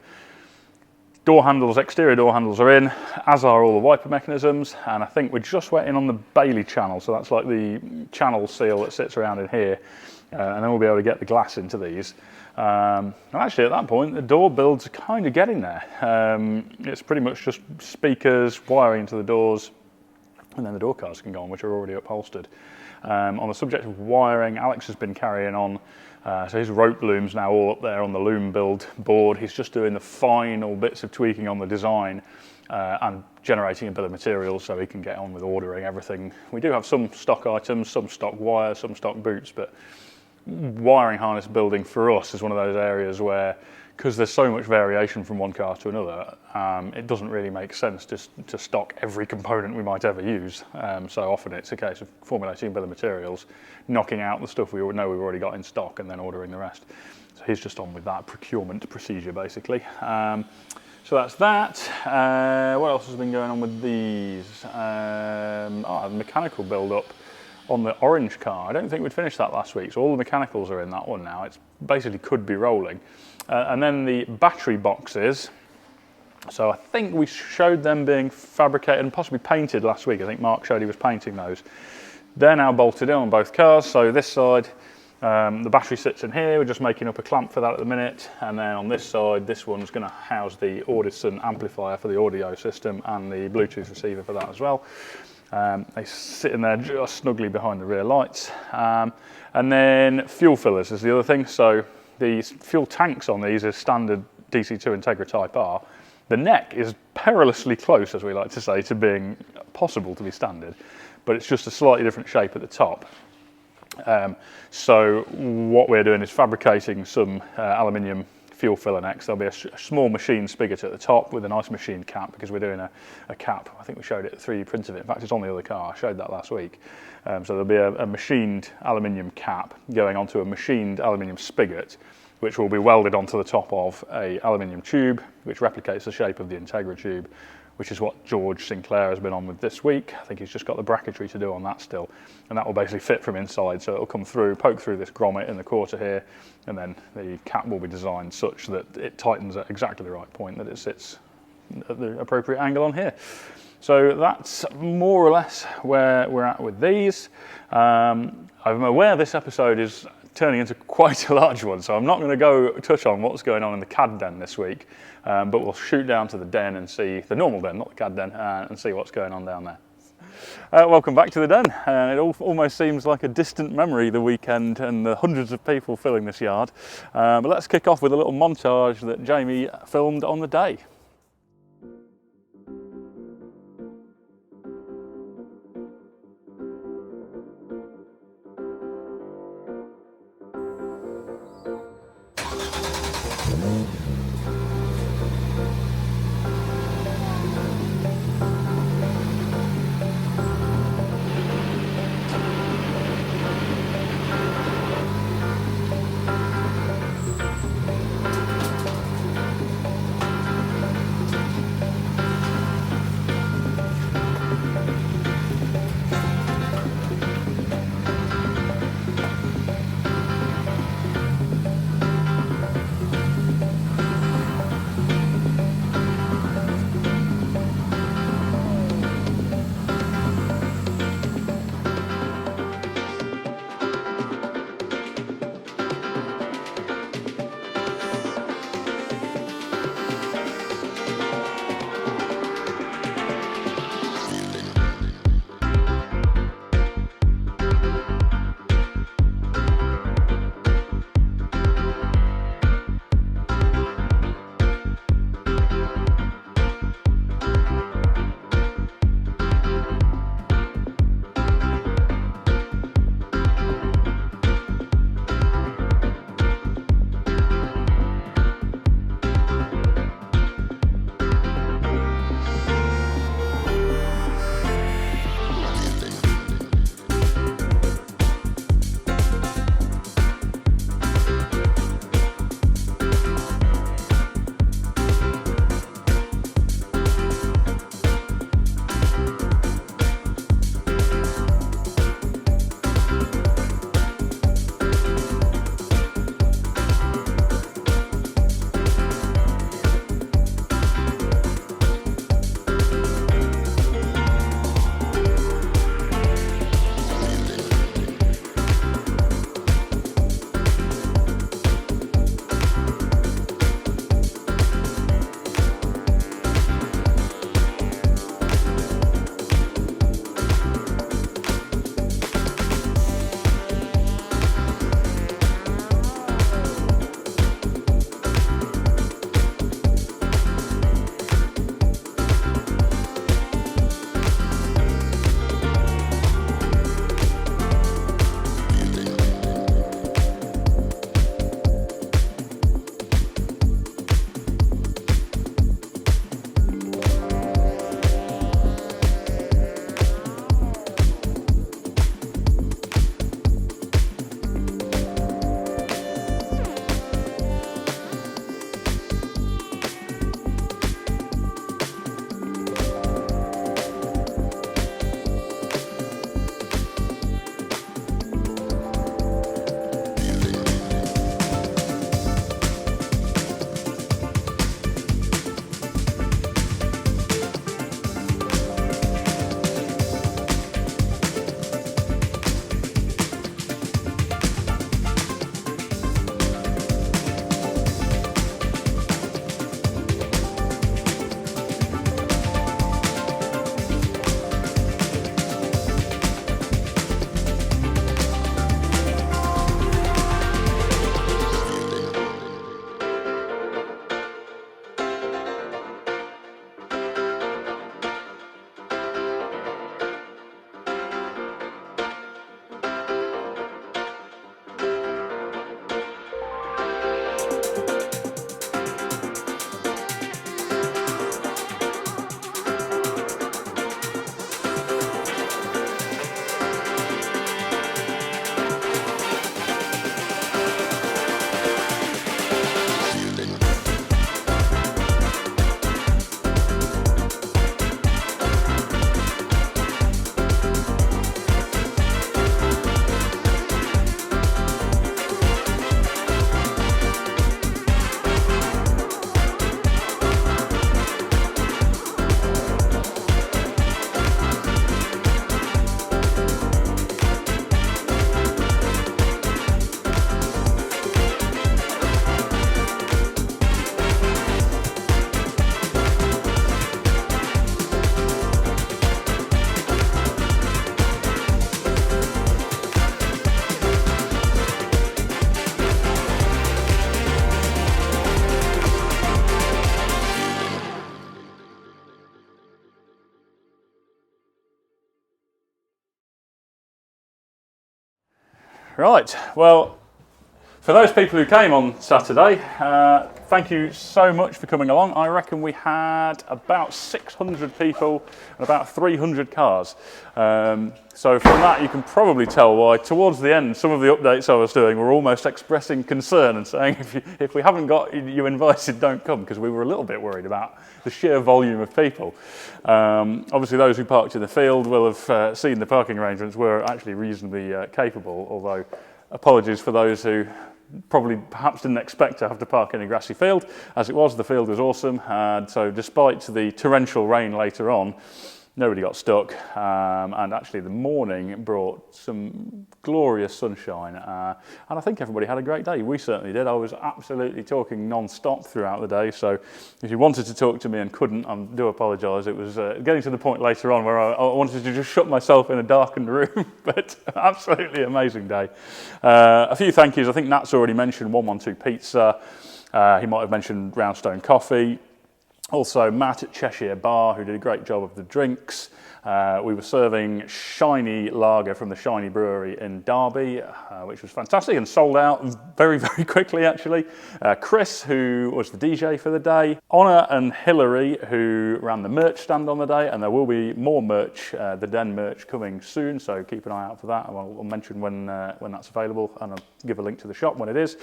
Door handles, exterior door handles are in, as are all the wiper mechanisms, and I think we're just waiting on the Bailey channel, so that's like the channel seal that sits around in here, and then we'll be able to get the glass into these. And actually at that point the door builds are kind of getting there. It's pretty much just speakers, wiring into the doors, and then the door cards can go on, which are already upholstered. On the subject of wiring, Alex has been carrying on, so his rope loom's now all up there on the loom build board. He's just doing the final bits of tweaking on the design and generating a bill of materials so he can get on with ordering everything. We do have some stock items, some stock wire, some stock boots, but wiring harness building for us is one of those areas where, because there's so much variation from one car to another, it doesn't really make sense just to stock every component we might ever use. So often it's a case of formulating a bill of materials, knocking out the stuff we know we've already got in stock, and then ordering the rest. So he's just on with that procurement procedure basically. So that's that. What else has been going on with these? The mechanical build-up on the orange car. I don't think we'd finished that last week, so all the mechanicals are in that one now. It's basically could be rolling. And then the battery boxes. So I think we showed them being fabricated and possibly painted last week. I think Mark showed he was painting those. They're now bolted in on both cars. So this side, the battery sits in here. We're just making up a clamp for that at the minute. And then on this side, this one's going to house the Audison amplifier for the audio system and the Bluetooth receiver for that as well. They sit in there just snugly behind the rear lights. And then fuel fillers is the other thing. So the fuel tanks on these is standard DC2 Integra Type R. The neck is perilously close, as we like to say, to being possible to be standard, but it's just a slightly different shape at the top. So what we're doing is fabricating some aluminium fuel filler necks. There'll be a small machine spigot at the top with a nice machined cap, because we're doing a cap. I think we showed it 3D printed it. In fact, it's on the other car. I showed that last week. So there'll be a machined aluminium cap going onto a machined aluminium spigot, which will be welded onto the top of a aluminium tube, which replicates the shape of the Integra tube, which is what George Sinclair has been on with this week. I think he's just got the bracketry to do on that still, and that will basically fit from inside, so it'll come through, poke through this grommet in the quarter here, and then the cap will be designed such that it tightens at exactly the right point, that it sits at the appropriate angle on here. So that's more or less where we're at with these. I'm aware this episode is turning into quite a large one, so I'm not going to go touch on what's going on in the CAD den this week, but we'll shoot down to the den and see, the normal den, not the CAD den, and see what's going on down there. Welcome back to the den. It almost seems like a distant memory, the weekend and the hundreds of people filling this yard, but let's kick off with a little montage that Jamie filmed on the day. Right, well, for those people who came on Saturday, thank you so much for coming along. I reckon we had about 600 people and about 300 cars. So from that you can probably tell why towards the end some of the updates I was doing were almost expressing concern and saying if we haven't got you invited, don't come, because we were a little bit worried about the sheer volume of people. Obviously those who parked in the field will have seen the parking arrangements were actually reasonably capable, although apologies for those who probably perhaps didn't expect to have to park in a grassy field. As it was, the field was awesome, and so despite the torrential rain later on, nobody got stuck, and actually the morning brought some glorious sunshine, and I think everybody had a great day. We certainly did. I was absolutely talking non-stop throughout the day, so if you wanted to talk to me and couldn't, I do apologise. It was getting to the point later on where I wanted to just shut myself in a darkened room, but absolutely amazing day. A few thank yous. I think Nat's already mentioned 112 Pizza. He might have mentioned Roundstone Coffee. Also, Matt at Cheshire Bar, who did a great job of the drinks. We were serving Shiny Lager from the Shiny Brewery in Derby, which was fantastic and sold out very, very quickly, actually. Chris, who was the DJ for the day. Honor and Hillary, who ran the merch stand on the day, and there will be more merch, the Den merch, coming soon, so keep an eye out for that. I'll mention when that's available, and I'll give a link to the shop when it is.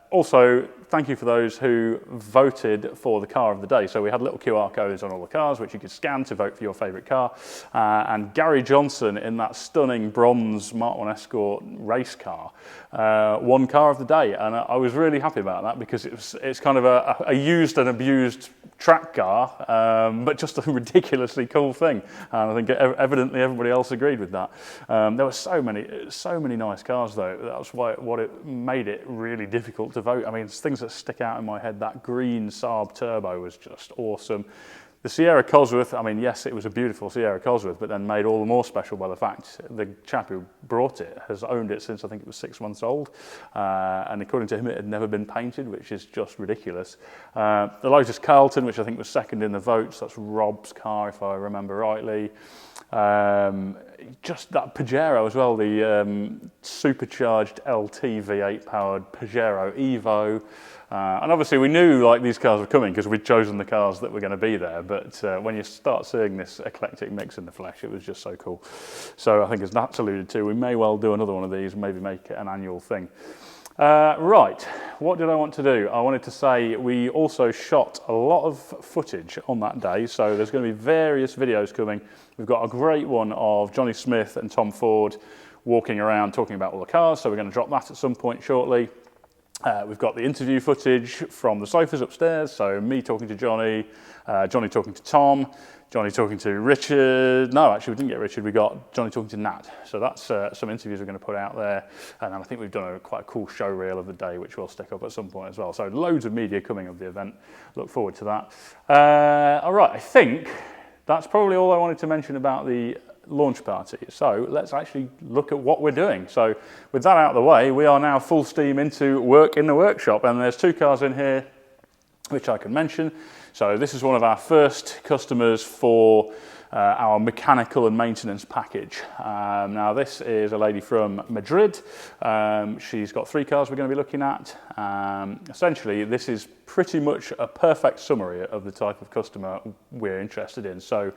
Also, thank you for those who voted for the car of the day. So we had little QR codes on all the cars, which you could scan to vote for your favourite car. And Gary Johnson, in that stunning bronze Mark 1 Escort race car, won car of the day. And I was really happy about that, because it's kind of a used and abused track car, but just a ridiculously cool thing. And I think evidently everybody else agreed with that. There were so many nice cars, though. That's what it made it really difficult to vote. I mean, things that stick out in my head, that green Saab Turbo was just awesome. The Sierra Cosworth, I mean, yes, it was a beautiful Sierra Cosworth, but then made all the more special by the fact the chap who brought it has owned it since I think it was 6 months old. And according to him, it had never been painted, which is just ridiculous. The Lotus Carlton, which I think was second in the votes, that's Rob's car, if I remember rightly. Just that Pajero as well, the supercharged LT V8 powered Pajero Evo. And obviously we knew like these cars were coming because we'd chosen the cars that were going to be there, but when you start seeing this eclectic mix in the flesh, it was just so cool. So I think, as Nat's alluded to, we may well do another one of these, maybe make it an annual thing. Right, what did I want to do? I wanted to say we also shot a lot of footage on that day, so there's going to be various videos coming. We've got a great one of Johnny Smith and Tom Ford walking around talking about all the cars, so we're going to drop that at some point shortly. We've got the interview footage from the sofas upstairs, so me talking to Johnny, Johnny talking to Tom, Johnny talking to Richard. No, actually we didn't get Richard, we got Johnny talking to Nat. So that's some interviews we're going to put out there. And then I think we've done quite a cool show reel of the day, which we'll stick up at some point as well. So loads of media coming of the event. Look forward to that. All right, I think that's probably all I wanted to mention about the launch party. So let's actually look at what we're doing. So with that out of the way, we are now full steam into work in the workshop, and there's 2 cars in here which I can mention. So this is one of our first customers for our mechanical and maintenance package. Now this is a lady from Madrid. She's got 3 cars we're going to be looking at. Essentially this is pretty much a perfect summary of the type of customer we're interested in. So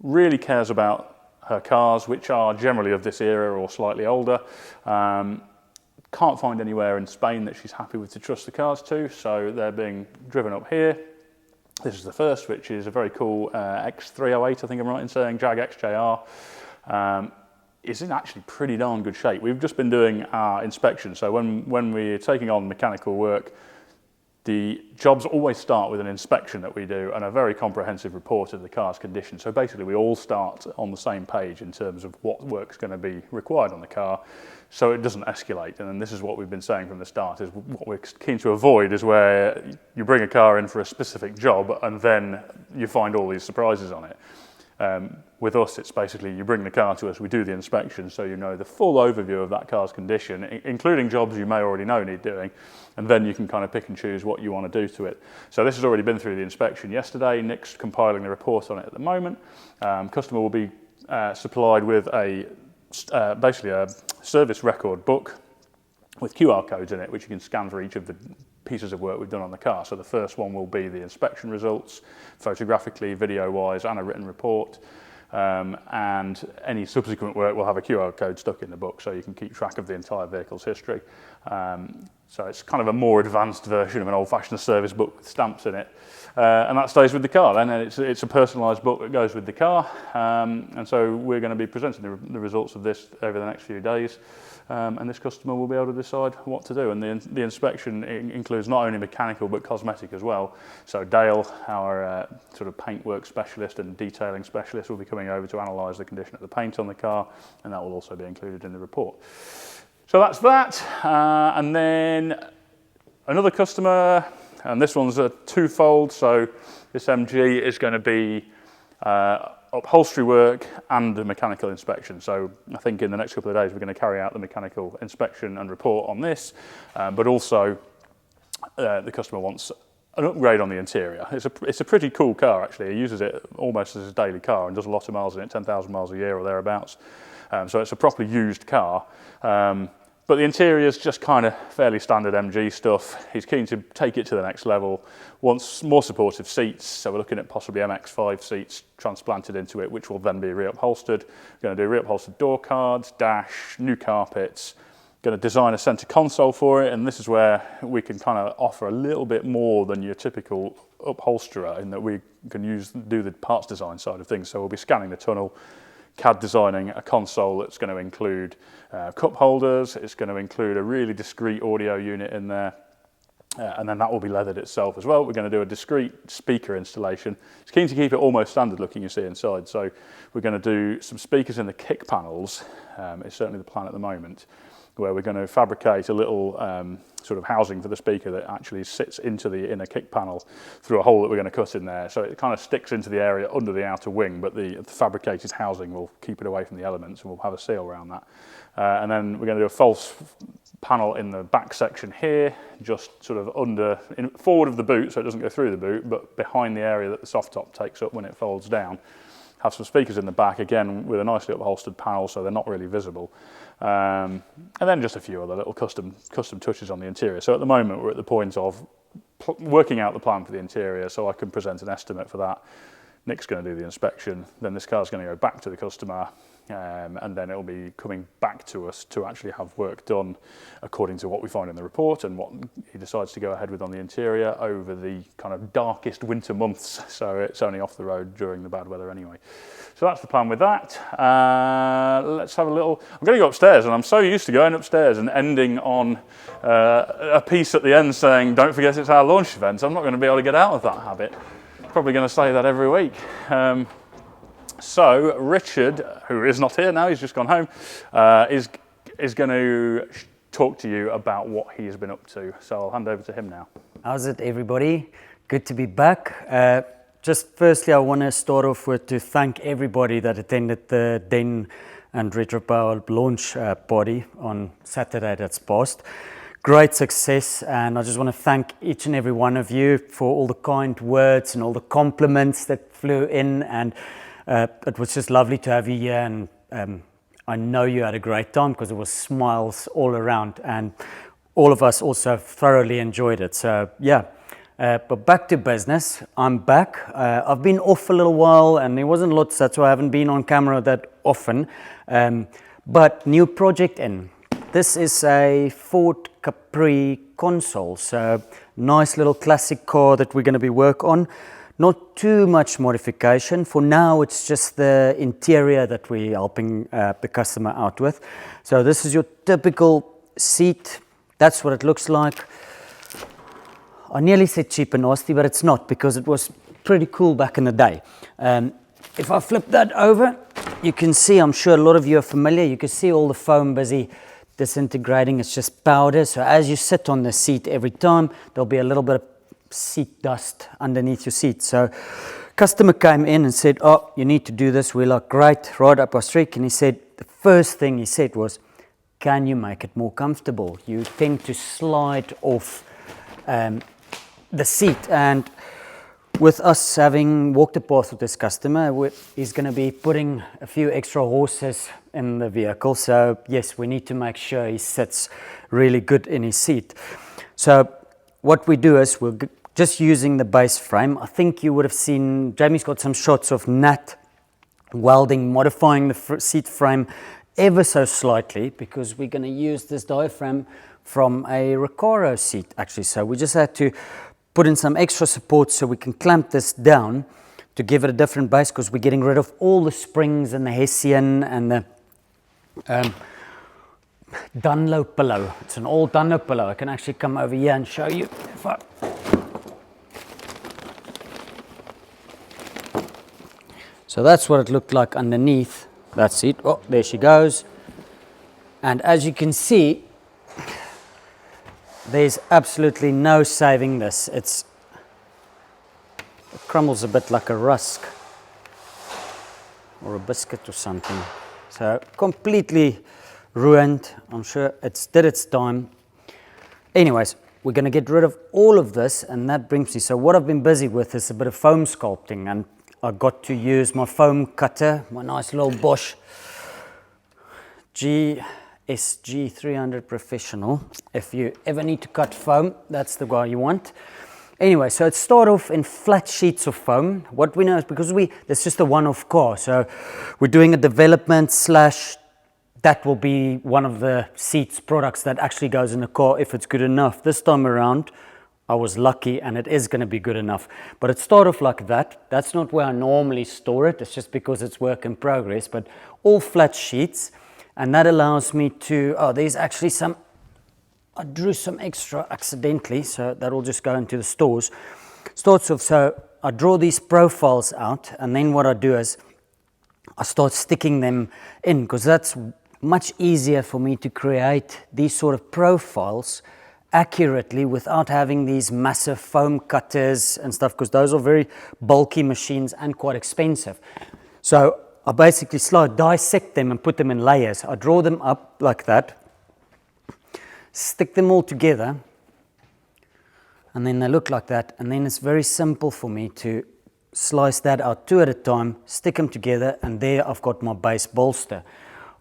really cares about her cars, which are generally of this era or slightly older. Can't find anywhere in Spain that she's happy with to trust the cars to, so they're being driven up here. This is the first, which is a very cool X308, I think I'm right in saying, Jag XJR. Is in actually pretty darn good shape. We've just been doing our inspection, so when we're taking on mechanical work, the jobs always start with an inspection that we do and a very comprehensive report of the car's condition. So basically we all start on the same page in terms of what work's going to be required on the car, so it doesn't escalate. And this is what we've been saying from the start, is what we're keen to avoid is where you bring a car in for a specific job and then you find all these surprises on it. With us, it's basically you bring the car to us, we do the inspection, so you know the full overview of that car's condition, including jobs you may already know need doing, and then you can kind of pick and choose what you want to do to it. So this has already been through the inspection yesterday. Nick's compiling the report on it at the moment. Customer will be supplied with a basically a service record book with QR codes in it, which you can scan for each of the pieces of work we've done on the car. So the first one will be the inspection results, photographically, video-wise, and a written report. And any subsequent work will have a QR code stuck in the book, so you can keep track of the entire vehicle's history. So it's kind of a more advanced version of an old-fashioned service book with stamps in it. And that stays with the car then, and it's a personalised book that goes with the car. And so we're going to be presenting the results of this over the next few days. And this customer will be able to decide what to do. And the inspection includes not only mechanical but cosmetic as well. So Dale, our sort of paintwork specialist and detailing specialist, will be coming over to analyse the condition of the paint on the car, and that will also be included in the report. So that's that. And then another customer, and this one's a twofold. So this MG is going to be upholstery work and a mechanical inspection. So I think in the next couple of days we're going to carry out the mechanical inspection and report on this, but also the customer wants an upgrade on the interior. It's a pretty cool car actually. He uses it almost as his daily car and does a lot of miles in it, 10,000 miles a year or thereabouts. So it's a properly used car. But the interior is just kind of fairly standard MG stuff. He's keen to take it to the next level, wants more supportive seats, so we're looking at possibly MX-5 seats transplanted into it, which will then be reupholstered. We're going to do reupholstered door cards, dash, new carpets, going to design a centre console for it, and this is where we can kind of offer a little bit more than your typical upholsterer in that we can do the parts design side of things. So we'll be scanning the tunnel, CAD designing a console that's going to include cup holders. It's going to include a really discreet audio unit in there, and then that will be leathered itself as well. We're going to do a discreet speaker installation. It's keen to keep it almost standard looking, you see inside. So we're going to do some speakers in the kick panels. It's certainly the plan at the moment, where we're going to fabricate a little sort of housing for the speaker that actually sits into the inner kick panel through a hole that we're going to cut in there. So it kind of sticks into the area under the outer wing, but the fabricated housing will keep it away from the elements, and we'll have a seal around that. And then we're going to do a false panel in the back section here, just sort of forward of the boot, so it doesn't go through the boot, but behind the area that the soft top takes up when it folds down. Have some speakers in the back, again, with a nicely upholstered panel, so they're not really visible. And then just a few other little custom touches on the interior. So at the moment, we're at the point of working out the plan for the interior, so I can present an estimate for that. Nick's going to do the inspection, then this car's going to go back to the customer, and then it'll be coming back to us to actually have work done according to what we find in the report and what he decides to go ahead with on the interior over the kind of darkest winter months, so it's only off the road during the bad weather anyway. So that's the plan with that. Let's have a little... I'm going to go upstairs, and I'm so used to going upstairs and ending on a piece at the end saying, don't forget it's our launch event. I'm not going to be able to get out of that habit. Probably going to say that every week. So Richard, who is not here now, he's just gone home, is going to talk to you about what he has been up to. So I'll hand over to him now. How's it, everybody? Good to be back. Just firstly, I want to start off with to thank everybody that attended the Den and Retropower launch party on Saturday that's passed. Great success, and I just want to thank each and every one of you for all the kind words and all the compliments that flew in, and it was just lovely to have you here, and I know you had a great time because there was smiles all around, and all of us also thoroughly enjoyed it. So yeah, but back to business. I'm back. I've been off a little while, and there wasn't lots, that's why I haven't been on camera that often, but new project in. This is a Ford Capri console, so nice little classic car that we're going to be work on. Not too much modification. For now, it's just the interior that we're helping the customer out with. So this is your typical seat. That's what it looks like. I nearly said cheap and nasty, but it's not, because it was pretty cool back in the day. If I flip that over, you can see, I'm sure a lot of you are familiar, you can see all the foam busy disintegrating. It's just powder. So as you sit on the seat every time, there'll be a little bit of seat dust underneath your seat. So customer came in and said, oh, you need to do this. We're like, great, right up our street. And he said, the first thing he said was, can you make it more comfortable? You tend to slide off the seat. And with us having walked the path with this customer, he's going to be putting a few extra horses in the vehicle. So yes, we need to make sure he sits really good in his seat. So what we do is we're just using the base frame. I think you would have seen, Jamie's got some shots of Nat welding, modifying the seat frame ever so slightly, because we're going to use this diaphragm from a Recaro seat actually. So we just had to put in some extra support so we can clamp this down to give it a different base, because we're getting rid of all the springs and the Hessian and the Dunlow pillow. It's an old Dunlow pillow. I can actually come over here and show you. So that's what it looked like underneath that seat. Oh, there she goes. And as you can see, there's absolutely no saving this. It crumbles a bit like a rusk or a biscuit or something. So completely ruined. I'm sure it's did its time. Anyways, we're going to get rid of all of this, and that brings me. So what I've been busy with is a bit of foam sculpting, and I got to use my foam cutter, my nice little Bosch SG 300 Professional. If you ever need to cut foam, that's the guy you want. Anyway, so it started off in flat sheets of foam. What we know is because it's just a one-off car, so we're doing a development / that will be one of the seats products that actually goes in the car if it's good enough. This time around, I was lucky and it is going to be good enough. But it started off like that. That's not where I normally store it. It's just because it's work in progress. But all flat sheets. And that allows me to, there's actually I drew some extra accidentally. So that'll just go into the stores. Starts off, so I draw these profiles out. And then what I do is I start sticking them in, because that's much easier for me to create these sort of profiles accurately without having these massive foam cutters and stuff, because those are very bulky machines and quite expensive. So I basically dissect them and put them in layers. I draw them up like that, stick them all together, and then they look like that. And then it's very simple for me to slice that out 2 at a time, stick them together, and there I've got my base bolster.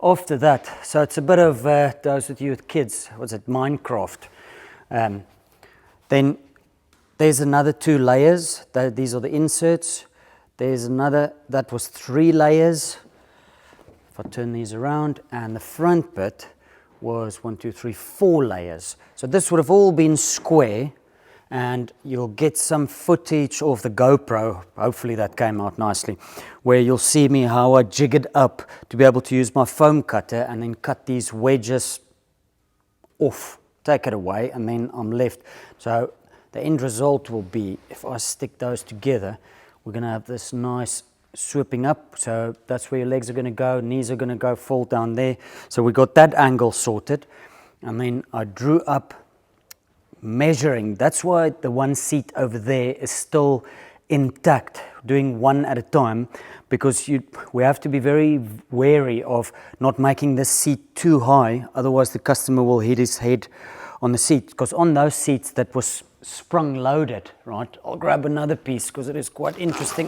After that, so it's a bit of those with you with kids, what's it, Minecraft. Then there's another 2 layers. These are the inserts. There's another, that was 3 layers. If I turn these around, and the front bit was 1, 2, 3, 4 layers. So this would have all been square, and you'll get some footage of the GoPro, hopefully that came out nicely, where you'll see me how I jiggered up to be able to use my foam cutter and then cut these wedges off, take it away, and then I'm left. So the end result will be, if I stick those together, we're going to have this nice swooping up. So that's where your legs are going to go, knees are going to go, fall down there. So we got that angle sorted, and then I drew up measuring. That's why the one seat over there is still intact, doing one at a time, because we have to be very wary of not making this seat too high, otherwise the customer will hit his head on the seat. Because on those seats that was sprung loaded, right, I'll grab another piece because it is quite interesting.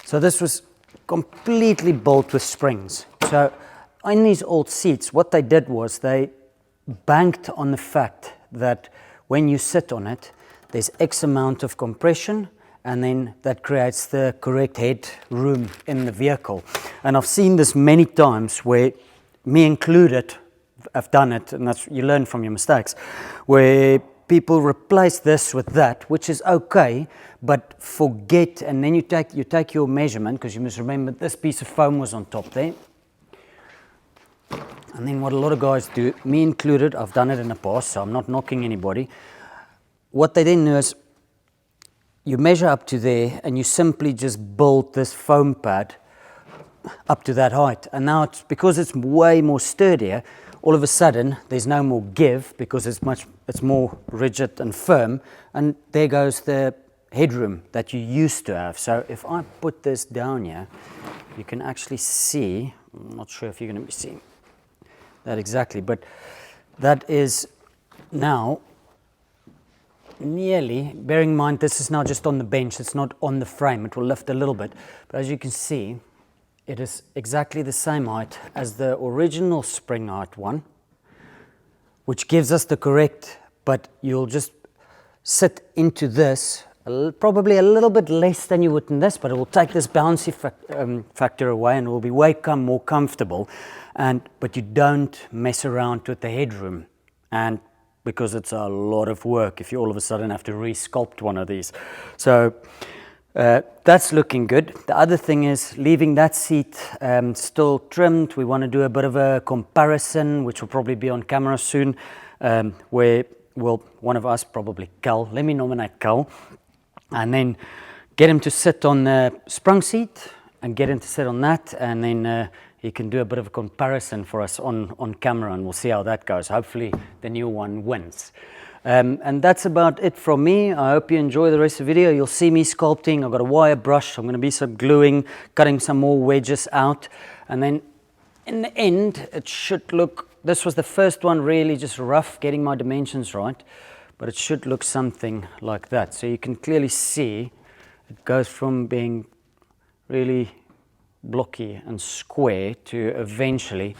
So this was completely built with springs. So in these old seats, what they did was they banked on the fact that when you sit on it, there's X amount of compression, and then that creates the correct head room in the vehicle. And I've seen this many times where, me included, I've done it, and that's, you learn from your mistakes, where people replace this with that, which is okay, but forget, and then you take your measurement, because you must remember this piece of foam was on top there. And then what a lot of guys do, me included, I've done it in the past, so I'm not knocking anybody. What they then do is you measure up to there and you simply just build this foam pad up to that height. And now it's, because it's way more sturdier, all of a sudden there's no more give, because it's more rigid and firm, and there goes the headroom that you used to have. So if I put this down here, you can actually see, I'm not sure if you're going to be seeing that exactly, but that is now nearly, bearing in mind this is now just on the bench, it's not on the frame, it will lift a little bit. But as you can see, it is exactly the same height as the original spring height one, which gives us the correct, but you'll just sit into this, probably a little bit less than you would in this, but it will take this bouncy factor away and it will be way more comfortable. But you don't mess around with the headroom, and because it's a lot of work if you all of a sudden have to re-sculpt one of these. So that's looking good. The other thing is leaving that seat still trimmed. We want to do a bit of a comparison, which will probably be on camera soon, where, well, one of us, probably Cal, let me nominate Cal, and then get him to sit on the sprung seat and get him to sit on that, and then he can do a bit of a comparison for us on camera, and we'll see how that goes. Hopefully the new one wins. And that's about it from me. I hope you enjoy the rest of the video. You'll see me sculpting. I've got a wire brush. I'm going to be some gluing, cutting some more wedges out. And then in the end, it should look, this was the first one really just rough, getting my dimensions right. But it should look something like that. So you can clearly see it goes from being really blocky and square to eventually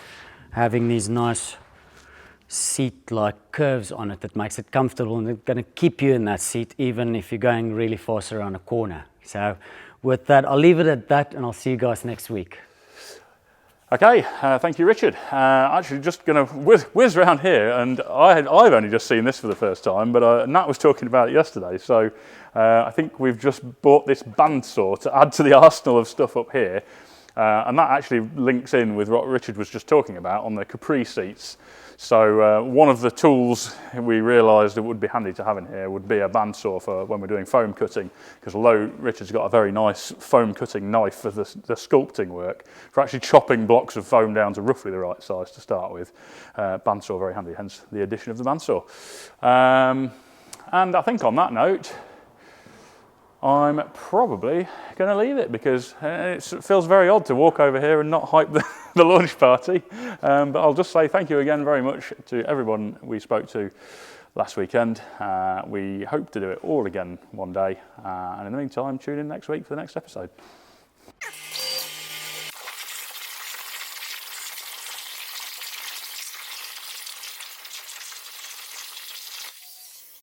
having these nice seat-like curves on it that makes it comfortable, and they're going to keep you in that seat even if you're going really fast around a corner. So with that, I'll leave it at that, and I'll see you guys next week. Okay, thank you, Richard. Actually, just going to whiz around here, and I've only just seen this for the first time, but Nat was talking about it yesterday. So I think we've just bought this bandsaw to add to the arsenal of stuff up here, and that actually links in with what Richard was just talking about on the Capri seats. So one of the tools we realised it would be handy to have in here would be a bandsaw for when we're doing foam cutting, because although Richard's got a very nice foam cutting knife for the sculpting work, for actually chopping blocks of foam down to roughly the right size to start with, bandsaw very handy, hence the addition of the bandsaw. And I think on that note, I'm probably going to leave it, because it feels very odd to walk over here and not hype the launch party. But I'll just say thank you again very much to everyone we spoke to last weekend. We hope to do it all again one day. And in the meantime, tune in next week for the next episode.